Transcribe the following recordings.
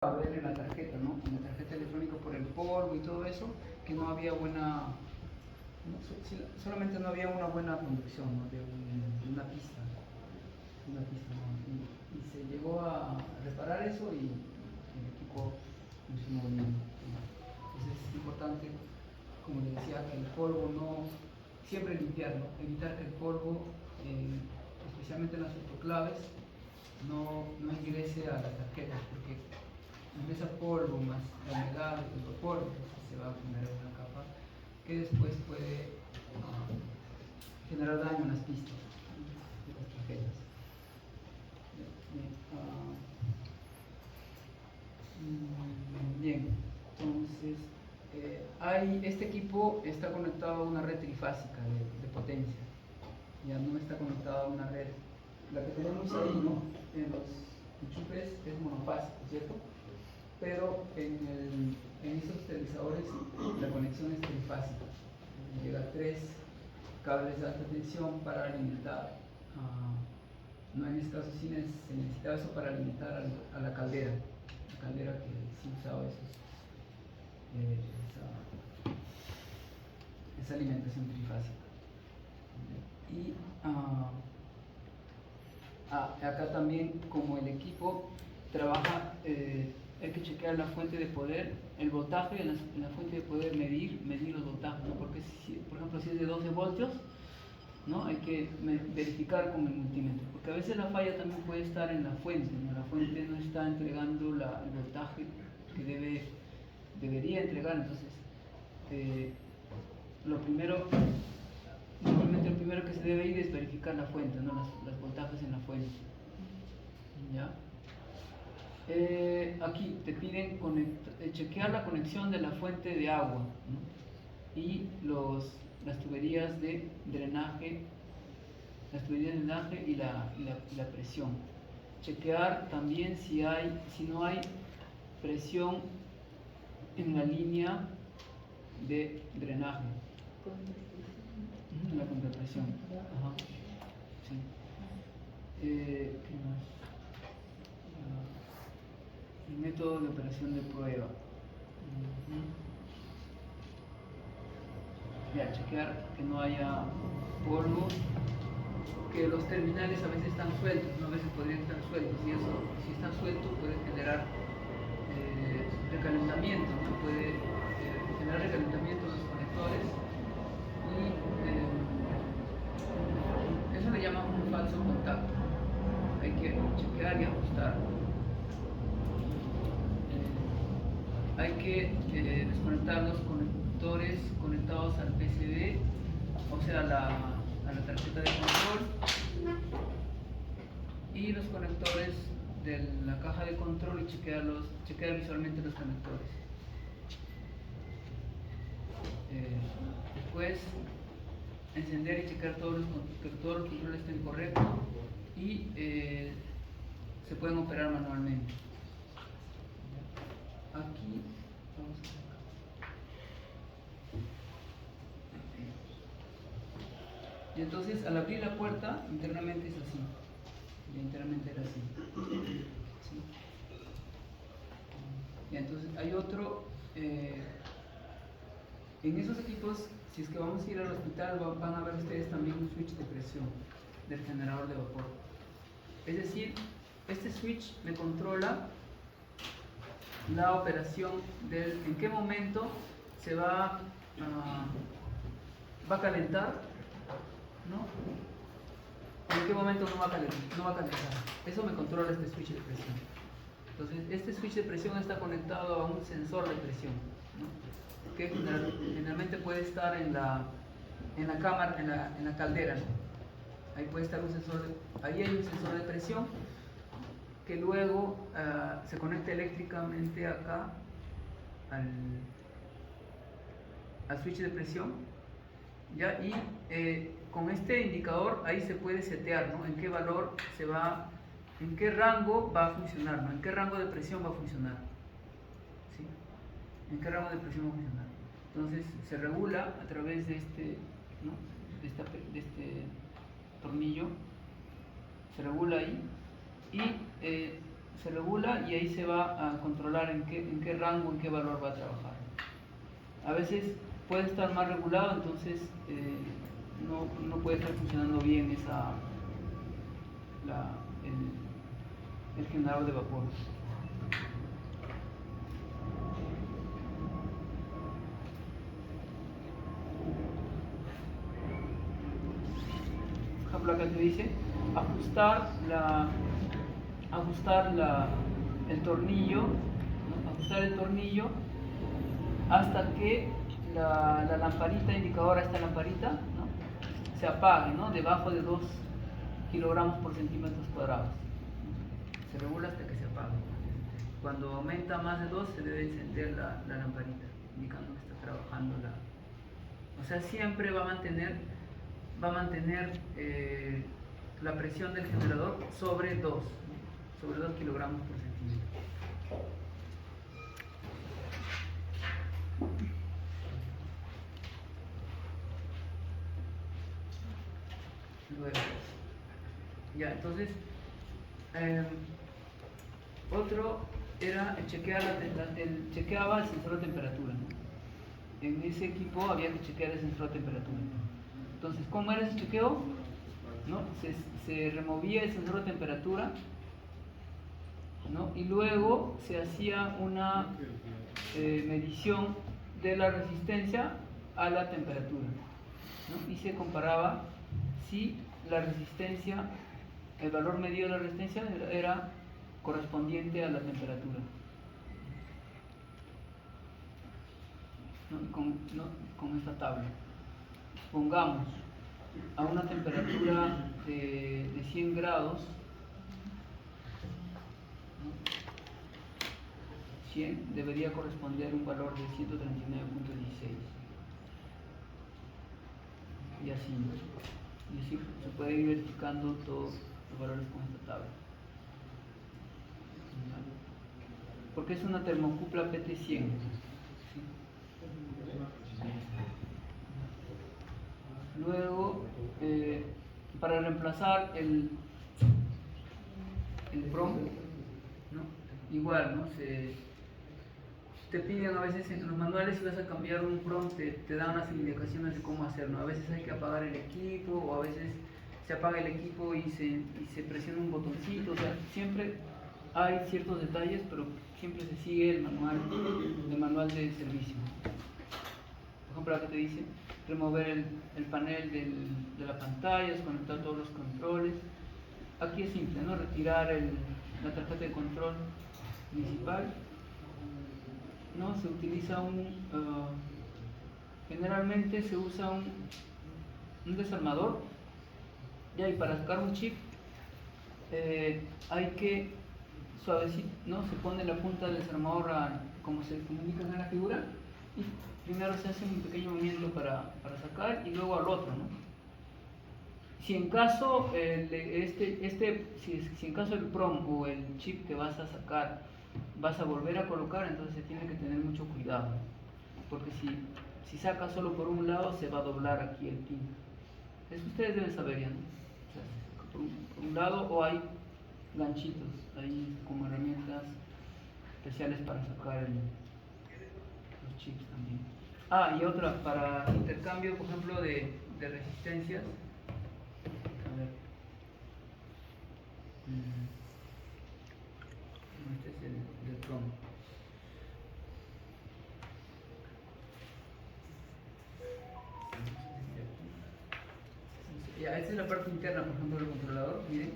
a ver en la tarjeta, ¿no? En la tarjeta electrónica por el polvo y todo eso, que no había buena, solamente no había una buena conducción, ¿no? De una pista, ¿no? Y se llegó a reparar eso y el equipo funcionó bien. Entonces es importante, como les decía, que el polvo no, siempre limpiarlo, evitar que el polvo, especialmente en las autoclaves, no ingrese a las tarjetas, porque ingresa polvo más la humedad del vapor, entonces se va a generar una capa que después puede generar daño en las pistas de las tarjetas. Bien, entonces este equipo está conectado a una red trifásica de potencia, ya no está conectado a una red. La que tenemos ahí, ¿no? En los enchufes es monofásico, ¿cierto? Pero en estos televisores la conexión es trifásica. Llega a 3 cables de alta tensión para alimentar. No, en este caso sí se necesitaba eso para alimentar a la caldera que sí usaba esa alimentación trifásica. Y acá también, como el equipo trabaja, hay que chequear la fuente de poder, el voltaje en la fuente de poder, medir los voltajes, ¿no? Porque por ejemplo, si es de 12 voltios, ¿no? Hay que verificar con el multímetro, porque a veces la falla también puede estar en la fuente, ¿no? La fuente no está entregando el voltaje que debería entregar. Entonces, normalmente lo primero que se debe ir es verificar la fuente, ¿no? Las voltajes en la fuente. ¿Ya? Aquí te piden chequear la conexión de la fuente de agua, ¿no? Y las tuberías de drenaje, y la presión. Chequear también si no hay presión en la línea de drenaje. La contrapresión. Ajá. Sí. ¿Qué más? El método de operación de prueba. Ya, chequear que no haya polvo, que los terminales a veces están sueltos, ¿no? A veces podrían estar sueltos, y eso, si están sueltos, puede generar recalentamiento, ¿no? Puede generar recalentamiento en los conectores, y eso le llama un falso contacto. Hay que chequear y ajustar. Hay que desconectar los conectores conectados al PCB, o sea, a la tarjeta de control, y los conectores de la caja de control, y chequear visualmente los conectores. Después, encender y checar que todos los controles estén correctos, y se pueden operar manualmente. Aquí vamos a ver. Y entonces, al abrir la puerta, internamente es así. Y internamente era así. ¿Sí? Y entonces hay otro. En esos equipos, si es que vamos a ir al hospital, van a ver ustedes también un switch de presión del generador de vapor. Es decir, este switch me controla la operación en qué momento se va a calentar, ¿no? En qué momento no va a calentar. Eso me controla este switch de presión. Entonces, este switch de presión está conectado a un sensor de presión, ¿no? Que generalmente puede estar en la cámara, en la caldera, ¿no? Ahí puede estar ahí hay un sensor de presión que luego se conecta eléctricamente acá al switch de presión, ¿ya? Y con este indicador ahí se puede setear, ¿no? En qué rango va a funcionar, ¿no? En qué rango de presión va a funcionar, ¿sí? En qué rango de presión va a funcionar. Entonces se regula a través de ¿no? de este tornillo, se regula ahí, y se regula y ahí se va a controlar en qué rango, en qué valor va a trabajar. A veces puede estar más regulado, entonces no puede estar funcionando bien el generador de vapor. Por ejemplo, acá te dice ajustar el tornillo, ¿no? Ajustar el tornillo hasta que la lamparita indicadora, esta lamparita, ¿no?, se apague, ¿no?, debajo de 2 kilogramos por centímetros cuadrados. Se regula hasta que se apague. Cuando aumenta más de 2 se debe encender la lamparita, indicando que está trabajando o sea, siempre va a mantener la presión del generador sobre 2 kilogramos por centímetro. Luego, ya, entonces, otro era chequeaba el sensor de temperatura, ¿no? En ese equipo había que chequear el sensor de temperatura. Entonces, ¿cómo era ese chequeo? ¿No? Se removía el sensor de temperatura, ¿no?, y luego se hacía una medición de la resistencia a la temperatura, ¿no?, y se comparaba si la resistencia, el valor medido de la resistencia era correspondiente a la temperatura, ¿no?, con esta tabla. Pongamos a una temperatura de 100 grados, ¿no? 100 debería corresponder un valor de 139.16 y así, ¿no? Y así se puede ir verificando todos los valores con esta tabla, porque es una termocupla PT100, ¿sí? Luego, para reemplazar el PROM, ¿no?, igual, ¿no?, te piden a veces en los manuales, si vas a cambiar un PROM, te dan unas indicaciones de cómo hacerlo. A veces hay que apagar el equipo, o a veces se apaga el equipo y se presiona un botoncito. O sea, siempre hay ciertos detalles, pero siempre se sigue el manual de servicio. Por ejemplo, acá te dice remover el panel de la pantalla, desconectar todos los controles. Aquí es simple, ¿no?, retirar la tarjeta de control principal, ¿no? Se utiliza generalmente se usa un desarmador, y para sacar un chip hay que suavecito, ¿no?, se pone la punta del desarmador como se comunica en la figura, y primero se hace un pequeño movimiento para sacar, y luego al otro, ¿no? Si en caso si en caso el PROM o el chip que vas a sacar vas a volver a colocar, entonces se tiene que tener mucho cuidado, porque si sacas solo por un lado, se va a doblar aquí el pin. Eso ustedes deben saber ya, ¿no? O sea, por un lado, o hay ganchitos ahí como herramientas especiales para sacar los chips también. Y otra, para intercambio, por ejemplo, de resistencias. A ver. Este es el PROM. Ya, esta es la parte interna, por ejemplo, del controlador. Miren,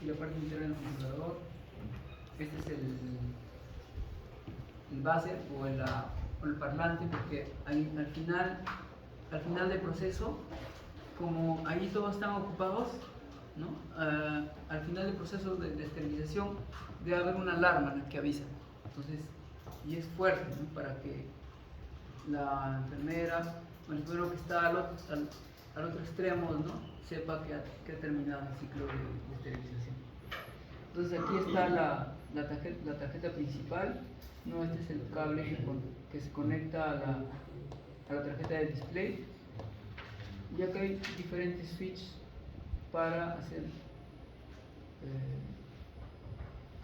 y la parte interna del controlador. Este es el buzzer o el parlante, porque al final del proceso, como ahí todos están ocupados, ¿no?, al final del proceso de esterilización debe haber una alarma que avisa. Entonces, y es fuerte, ¿no?, para que la enfermera o el enfermero que está al otro extremo, ¿no?, sepa que ha terminado el ciclo de esterilización. Entonces aquí está la tarjeta principal, ¿no? Este es el cable que se conecta a la tarjeta de display, y acá hay diferentes switches para hacer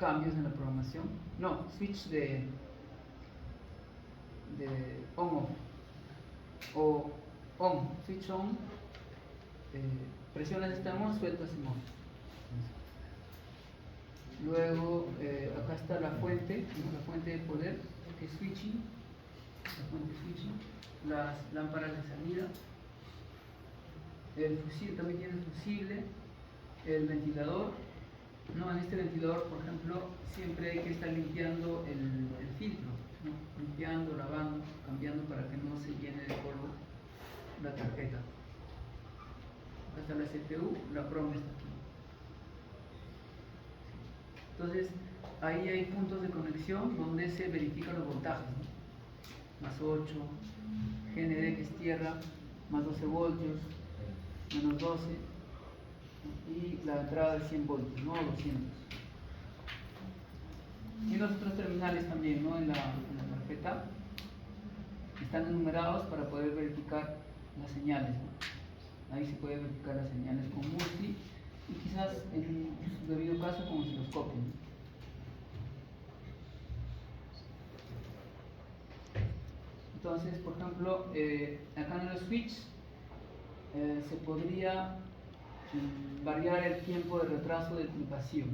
cambios en la programación. No, switch de on-off o on, switch on, presionas este on, sueltas en on. Luego acá está la fuente, ¿no? La fuente de poder, que es switching, la fuente switching, las lámparas de salida, el fusible, también tiene el fusible, el ventilador. No, en este ventilador, por ejemplo, siempre hay que estar limpiando el filtro, ¿no? Limpiando, lavando, cambiando para que no se llene de polvo la tarjeta. Acá está la CPU, la PROM está aquí. Entonces, ahí hay puntos de conexión donde se verifican los voltajes, ¿no? Más 8, GND que es tierra, más 12 voltios, menos 12, y la entrada de 100 voltios, no 200. Y los otros terminales también, ¿no? En la tarjeta están enumerados para poder verificar las señales, ¿no? Ahí se puede verificar las señales con multi y quizás en su debido caso con osciloscopio, ¿no? Entonces, por ejemplo, acá en los switch se podría variar el tiempo de retraso del vacío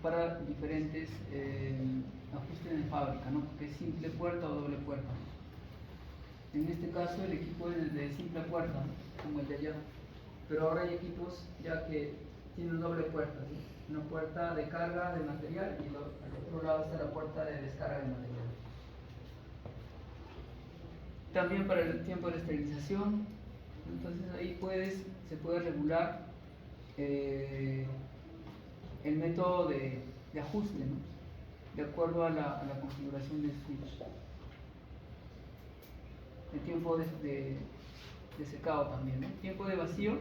para diferentes ajustes de fábrica, ¿no? Que es simple puerta o doble puerta. En este caso el equipo es de simple puerta, ¿no? Como el de allá, pero ahora hay equipos ya que tienen doble puerta, ¿sí? Una puerta de carga de material y al otro lado está la puerta de descarga de material. También para el tiempo de esterilización, entonces ahí se puede regular el método de ajuste, ¿no? De acuerdo a la configuración del switch. El tiempo de secado también, ¿no? Tiempo de vacío,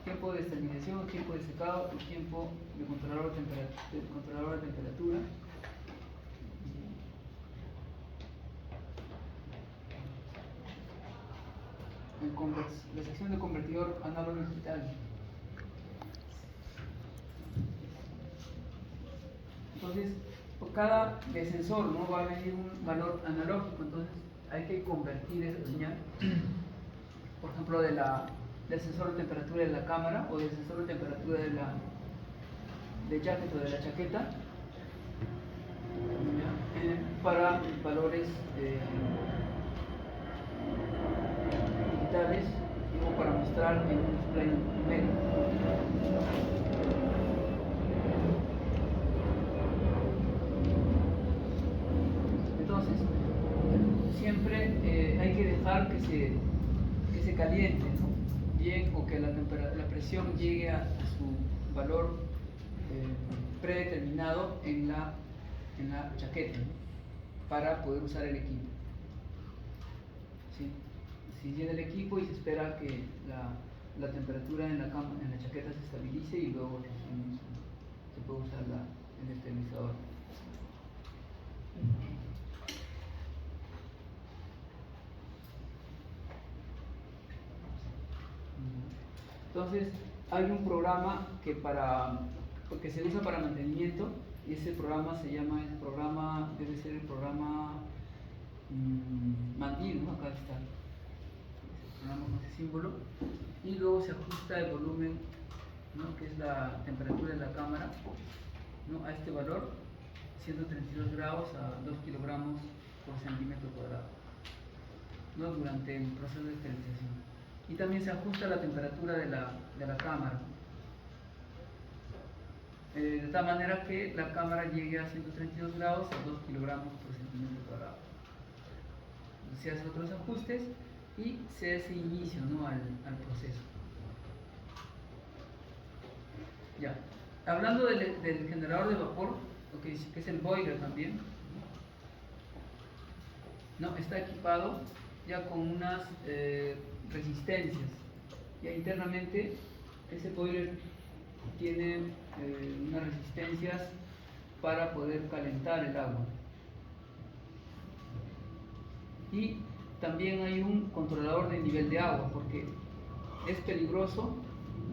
tiempo de esterilización, tiempo de secado, el tiempo de controlador de temperatura. La sección de convertidor análogo digital. Entonces, por cada sensor, ¿no? Va a venir un valor analógico, entonces hay que convertir esa señal, por ejemplo, del sensor de temperatura de la cámara o del sensor de temperatura de jacket o de la chaqueta, para valores digitales o para mostrar en un display numérico. Entonces, siempre hay que dejar que se caliente, ¿no? Bien, o que la presión llegue a su valor predeterminado en la chaqueta, ¿no? Para poder usar el equipo. ¿Sí? Si llena el equipo y se espera que la temperatura en la chaqueta se estabilice y luego se puede usar el esterilizador. Entonces, hay un programa que se usa para mantenimiento y ese programa debe ser el programa Mandil, ¿no? Acá está. El programa con ese símbolo. Y luego se ajusta el volumen, ¿no? Que es la temperatura de la cámara, ¿no? A este valor, 132 grados a 2 kilogramos por centímetro cuadrado, ¿no? Durante el proceso de esterilización. Y también se ajusta la temperatura de la cámara, de tal manera que la cámara llegue a 132 grados a 2 kilogramos por centímetro cuadrado. Se hacen otros ajustes y se hace inicio, ¿no? al proceso. Ya. Hablando del generador de vapor, que es el boiler también, ¿no? Está equipado ya con unas resistencias. Ya internamente ese boiler tiene unas resistencias para poder calentar el agua. Y también hay un controlador de nivel de agua, porque es peligroso,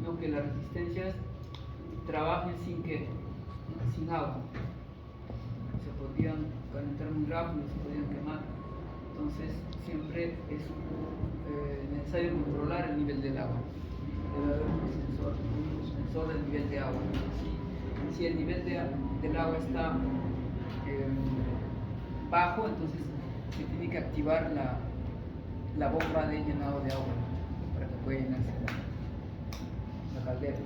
¿no? Que las resistencias trabajen sin que sin agua. Se podían calentar muy rápido, se podían quemar. Entonces siempre es necesario controlar el nivel del agua. Debe haber un sensor del nivel de agua. Si el nivel del agua está bajo, entonces se tiene que activar la bomba de llenado de agua para que pueda llenarse la caldera.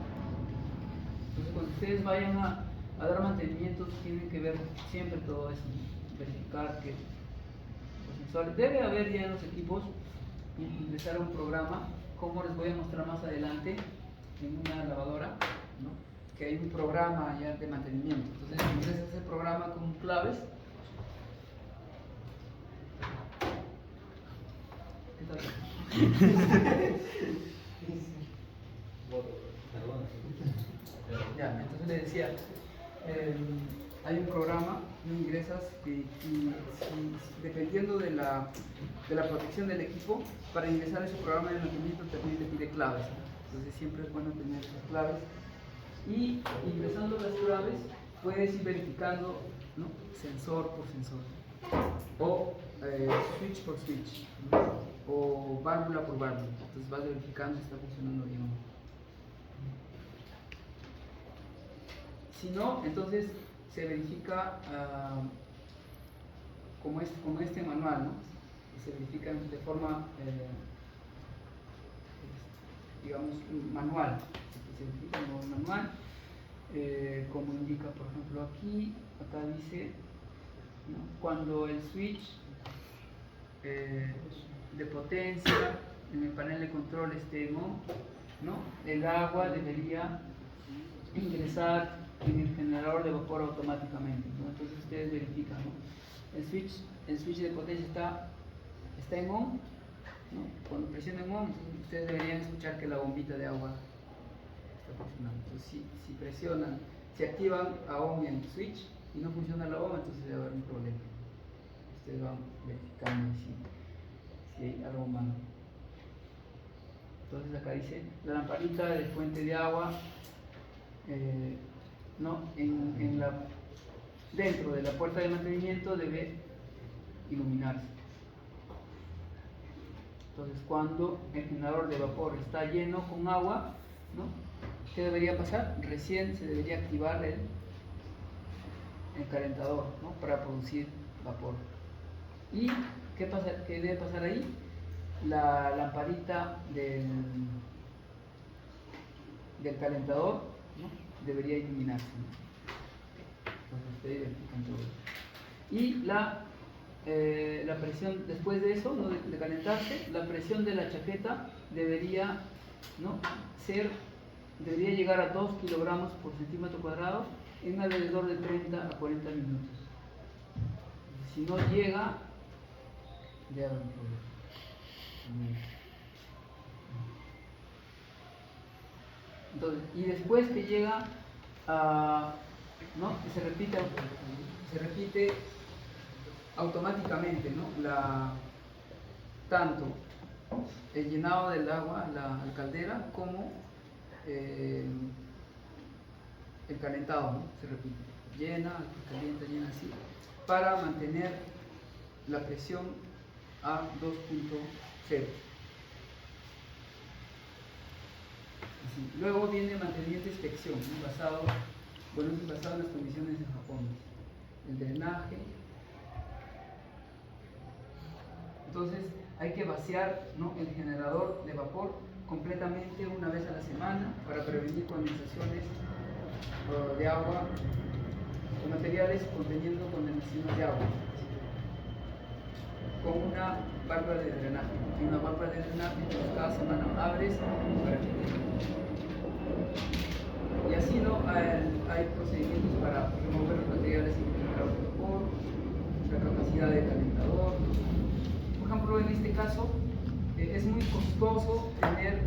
Entonces cuando ustedes vayan a dar mantenimiento tienen que ver siempre todo eso, verificar que los sensores, debe haber ya en los equipos, ingresar a un programa, como les voy a mostrar más adelante en una lavadora, ¿no? Que hay un programa ya de mantenimiento. Entonces ingresas ese programa con claves. ¿Qué tal? Ya, entonces le decía, hay un programa, no ingresas y dependiendo de la protección del equipo, para ingresar a ese programa de mantenimiento también te pide claves, ¿no? Entonces siempre es bueno tener esas claves y ingresando las claves puedes ir verificando, ¿no? Sensor por sensor o switch por switch, ¿no? O válvula por válvula. Entonces vas verificando si está funcionando bien o no. Si no, entonces se verifica como este manual, ¿no? Se verifica de forma, digamos, manual. Se verifica como manual, como indica, por ejemplo, aquí, acá dice, ¿no? Cuando el switch de potencia en el panel de control esté en on, ¿no? El agua debería ingresar en el generador de vapor automáticamente, ¿no? Entonces ustedes verifican, ¿no? El switch de potencia está en on, ¿no? Cuando presionen on, ustedes deberían escuchar que la bombita de agua está funcionando. Entonces si activan a on el switch y no funciona la bomba, entonces debe haber un problema. Ustedes van verificando si hay algo malo. Entonces acá dice la lamparita de fuente de agua, ¿no? Dentro de la puerta de mantenimiento debe iluminarse. Entonces cuando el generador de vapor está lleno con agua, ¿no? ¿Qué debería pasar? Recién se debería activar el calentador, ¿no? Para producir vapor. ¿Y qué debe pasar ahí? La lamparita del calentador, ¿no? Debería iluminarse, ¿no? Entonces ustedes verifican todo eso. Y la presión, después de eso, ¿no? de calentarse, la presión de la chaqueta debería, ¿no? debería llegar a 2 kilogramos por centímetro cuadrado en alrededor de 30 a 40 minutos. Si no llega, debe haber un problema. Entonces, y después que llega a, ¿no? Se repite automáticamente, ¿no? Tanto el llenado del agua, la caldera, como el calentado, ¿no? Se repite, llena, calienta, llena, así, para mantener la presión a 2.0. Luego viene mantenimiento e inspección, ¿no? basado en las condiciones de Japón. El drenaje. Entonces hay que vaciar, ¿no? el generador de vapor completamente una vez a la semana para prevenir condensaciones de agua o materiales conteniendo condensaciones de agua, con una válvula de drenaje. Y una válvula de drenaje, entonces cada semana abres para que y así no hay procedimientos para remover los materiales y generar vapor, la capacidad de calentador. Por ejemplo, en este caso es muy costoso tener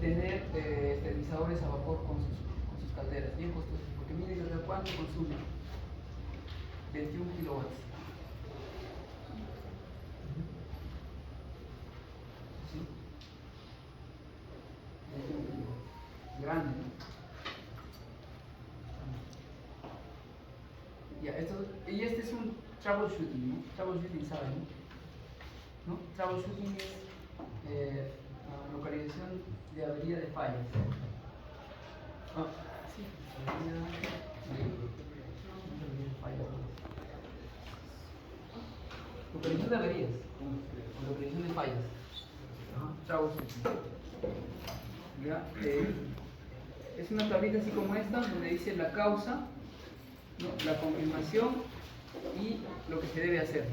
esterilizadores a vapor con sus calderas, bien costoso, porque miren desde cuánto consume, 21 kilowatts. ¿Sí? 21 kilowatts. Grande, ¿no? Y este es un troubleshooting, ¿no? Troubleshooting, ¿saben? ¿No? Troubleshooting es localización de avería de fallas. Ah, sí, avería de fallas. Localización de averías, o localización de fallas. Troubleshooting. ¿Ya? Es una tablita así como esta, donde dice la causa, ¿no? La confirmación y lo que se debe hacer.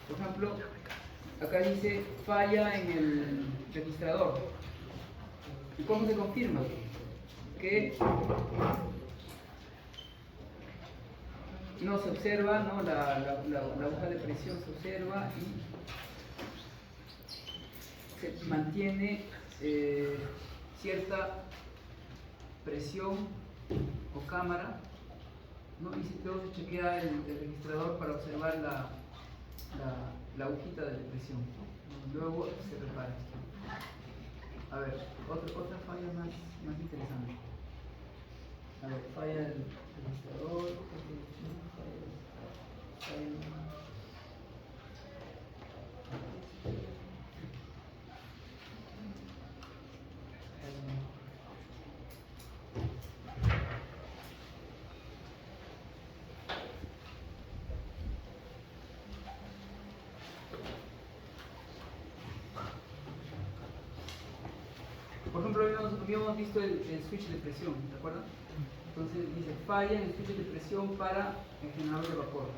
Por ejemplo, acá dice falla en el registrador. ¿Y cómo se confirma? Que no se observa, ¿no? La hoja de presión se observa y se mantiene cierta presión o cámara, ¿no? Y luego se chequea el registrador para observar la agujita de presión, ¿no? Luego se repara. A ver, otra falla más interesante. A ver, falla del registrador, por ejemplo, habíamos visto el switch de presión, ¿te acuerdas? Entonces dice falla en el switch de presión para el generador de vapor.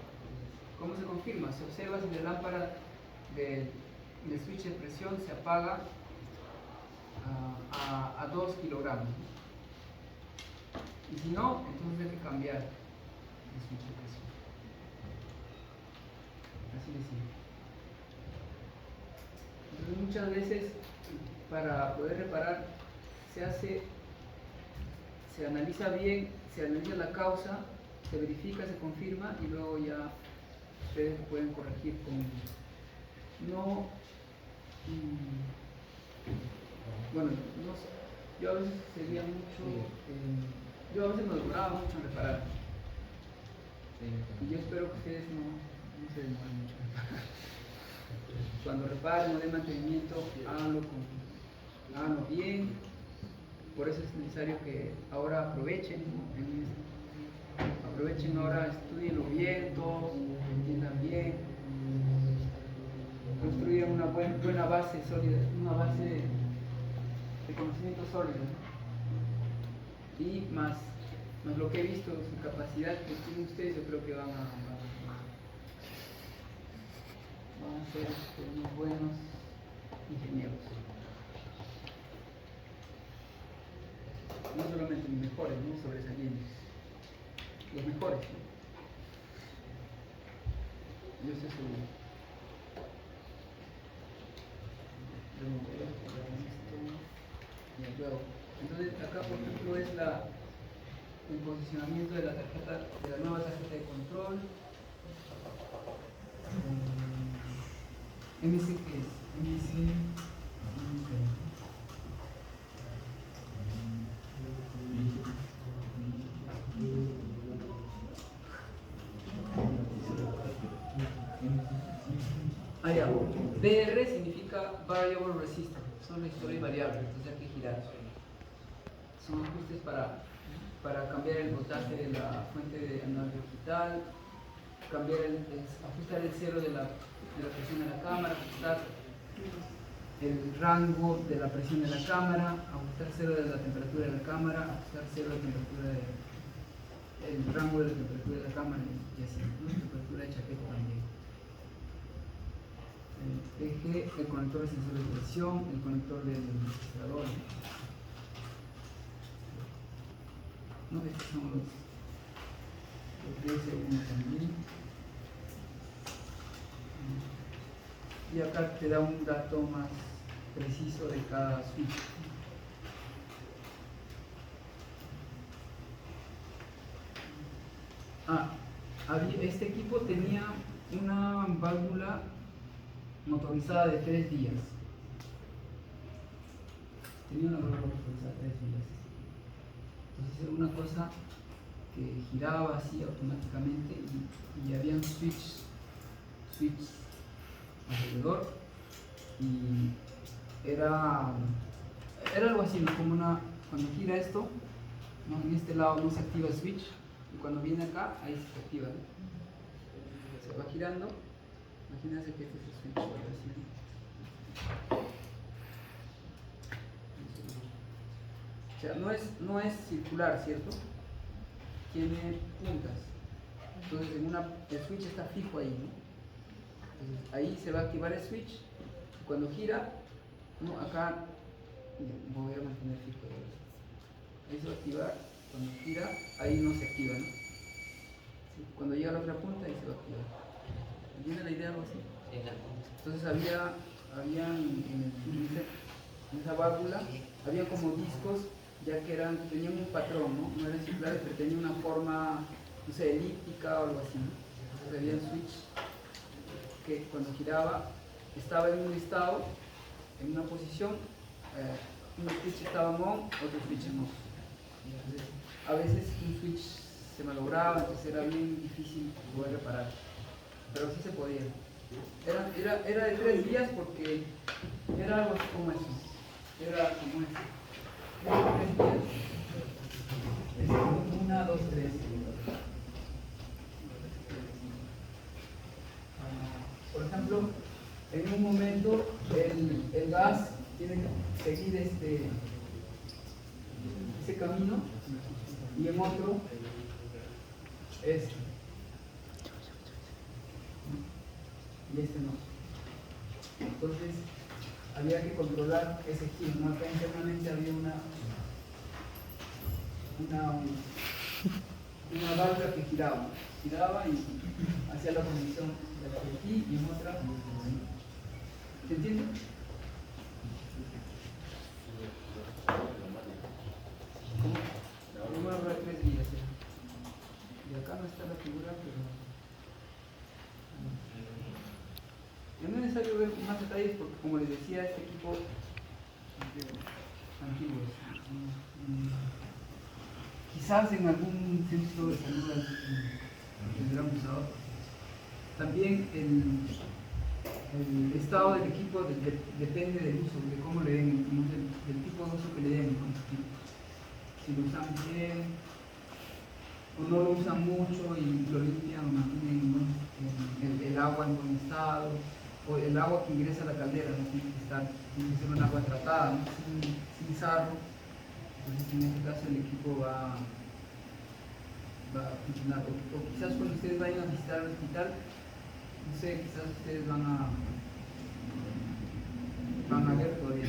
¿Cómo se confirma? Se observa si la lámpara del switch de presión se apaga a 2 kilogramos. Y si no, entonces hay que cambiar el switch de presión. Así de simple. Entonces muchas veces para poder reparar se analiza bien, se analiza la causa, se verifica, se confirma y luego ya ustedes pueden corregir con no bueno, no sé, yo a veces sería mucho yo a veces me demoraba mucho en reparar y yo espero que ustedes no se demoren mucho en reparar. Cuando reparen o den mantenimiento, háganlo bien. Por eso es necesario que ahora aprovechen ahora, estudienlo bien, todos entiendan bien, construyan una buena base sólida, una base de conocimiento sólido, ¿no? Y más lo que he visto, su capacidad que tienen ustedes, yo creo que van a ser unos buenos ingenieros. No solamente los mejores, ¿no? Sobresalientes. Los mejores, ¿no? Yo estoy seguro. Luego, entonces acá por ejemplo es el posicionamiento de la nueva tarjeta de control. MC que es MC. Ya. BR significa Variable Resistance, son resistores variables, entonces hay que girar. Son ajustes para cambiar el voltaje de la fuente de anual digital, ajustar el cero de la presión de la cámara, ajustar el rango de la presión de la cámara, ajustar cero de la temperatura de la cámara, ajustar cero de el rango de la temperatura de la cámara y así, ¿no? Temperatura de chaqueta también. El eje, el conector de sensor de presión, el conector del registrador. ¿No? Estos son los que dice uno también. Y acá te da un dato más preciso de cada switch. Este equipo tenía una válvula motorizada de 3 vías. Tenía una válvula motorizada de 3 vías. Entonces era una cosa que giraba así automáticamente y habían switch alrededor, y era algo así, ¿no? Como cuando gira esto, ¿no? En este lado no se activa el switch, y cuando viene acá, ahí se activa, ¿no? Se va girando. Imagínense que este es el switch, así, ¿no? O sea, no es circular, ¿cierto? Tiene puntas. Entonces el switch está fijo ahí, ¿no? Entonces ahí se va a activar el switch, y cuando gira, ¿no? Acá voy a mantener fijo ahí se va a activar. Cuando gira, ahí no se activa, ¿no? ¿Sí? Cuando llega a la otra punta, ahí se va a activar. ¿Entienden la idea, algo así? Entonces había en esa válvula, había como discos, ya que tenían un patrón, ¿no? No eran circulares, pero tenían una forma, no sé, elíptica o algo así, ¿no? Entonces había un switch que cuando giraba estaba en un estado, en una posición, un switch estaba en on, otro switch en off. Entonces, a veces un switch se malograba, entonces era bien difícil poder reparar, pero sí se podía. Era de 3 días porque era algo así como eso. Era como eso. Era 3 días. Es 1, 2, 3. Por ejemplo, en un momento el gas tiene que seguir ese camino, y en otro este. Y este no. Entonces había que controlar ese giro, ¿no? Acá internamente había una válvula que giraba y hacía la conexión de aquí y en otra. ¿Se entiende? ¿Cómo? Vamos a hablar 3 días. Y acá no está la figura, pero no es necesario ver más detalles porque, como les decía, este equipo antiguo. Quizás en algún centro de salud tendrán usado. También el estado del equipo depende del uso, de cómo le den, del tipo de uso que le den con su equipo. Si lo usan bien o no lo usan mucho y lo limpian o mantienen el agua en buen estado, o el agua que ingresa a la caldera, ¿no? Tiene que ser un agua tratada, ¿no? sin sarro. Entonces en este caso el equipo va a funcionar. O quizás cuando ustedes vayan a visitar el hospital, no sé, quizás ustedes van a ver todavía